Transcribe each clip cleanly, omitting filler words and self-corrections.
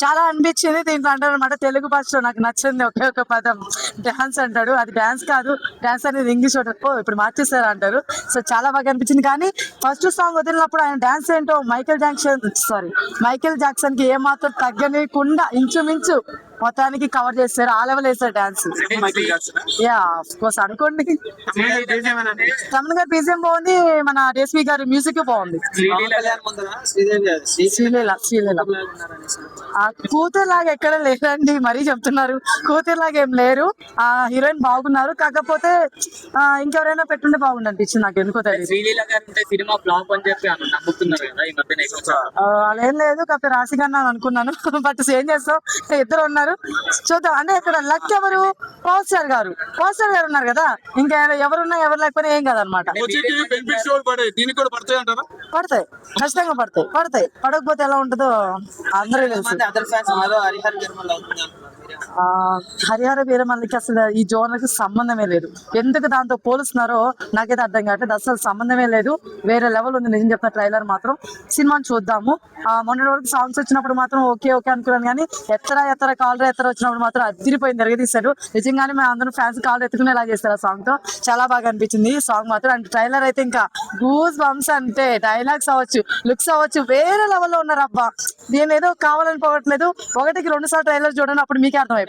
చాలా అనిపించింది. దీంట్లో అంటారు అనమాట, తెలుగు భాషలో నాకు నచ్చింది ఒకే ఒక పదం డాన్స్ అంటాడు. అది డాన్స్ కాదు, డాన్స్ అనేది ఇంగ్లీష్ ఇప్పుడు మార్చేస్తారు అంటారు. సో చాలా బాగా అనిపించింది. కానీ ఫస్ట్ సాంగ్ వదిలినప్పుడు ఆయన డాన్స్ ఏంటో మైకేల్ జాక్సన్ కి ఏమాత్రం తగ్గనికుండా ఇంచుమించు మొత్తానికి కవర్ చేస్తారు. ఆ లెవెల్ వేస్తారు డాన్స్. యా ఆఫ్ కోర్స్ అనుకోండి. తమన్ గారి బీజిఎం బాగుంది, మన రేష్మి గారి మ్యూజిక్ బాగుంది. శ్రీలీల ఆ కూతురులాగా ఎక్కడ లేరండి, మరీ చెప్తున్నారు. కూతురులాగా ఏం లేరు. ఆ హీరోయిన్ బాగున్నారు, కాకపోతే ఇంకెవరైనా పెట్టుంటే బాగుంది అనిపించింది నాకు, ఎందుకో తెలియదు. అలా ఏం లేదు, కాకపోతే రాశిగాన్ని అనుకున్నాను. బట్ ఏం చేస్తాం, ఇద్దరు ఉన్నారు, చూద్దాం. అంటే ఇక్కడ లక్ ఎవరు, పవర్ స్టార్ గారు ఉన్నారు కదా, ఇంకా ఎవరున్నా ఎవరు లేకపోయినా ఏం కదనమాట. పడతాయి, ఖచ్చితంగా పడతాయి. పడకపోతే ఎలా ఉంటుందో అందరూ తెలుసు. హరిహర వీరమల్లికి అసలు ఈ జోనర్కి సంబంధమే లేదు. ఎందుకు దాంతో పోలుస్తున్నారో నాకైతే అర్థం కావట్లేదు. అసలు సంబంధమే లేదు, వేరే లెవెల్ ఉంది. నిజం చెప్తున్నా, ట్రైలర్ మాత్రం సినిమాని చూద్దాము. మొన్నటి వరకు సాంగ్స్ వచ్చినప్పుడు మాత్రం ఓకే అనుకున్నాను, కానీ ఎత్తర కాలర్ వచ్చినప్పుడు మాత్రం అదిరిపోయింది, తిరగదీశారు. నిజంగానే మేము అందరం ఫ్యాన్స్ కాలర్ ఎత్తుకునేలా చేస్తారు ఆ సాంగ్ తో. చాలా బాగా అనిపించింది ఈ సాంగ్ మాత్రం. అండ్ ట్రైలర్ అయితే ఇంకా గూస్ బంప్స్, అంటే డైలాగ్స్ అవ్వచ్చు, లుక్స్ అవ్వచ్చు, వేరే లెవెల్లో ఉన్నారు. అబ్బా, నేను ఏదో కావాలని పోవట్లేదు, 1కి 2 సార్లు ట్రైలర్ చూడండి, అప్పుడు మీకే అర్థం అయిపోతుంది.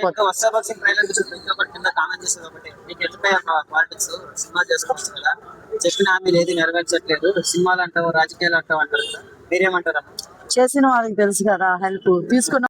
చెప్పిన హామీలు ఏది నెరవేర్చట్లేదు, సినిమాలు అంటావు, రాజకీయాలు అంటావు అంటారు కదా, మీరేమంటారా? చేసిన వాళ్ళకి తెలుసు కదా, హెల్ప్ తీసుకున్న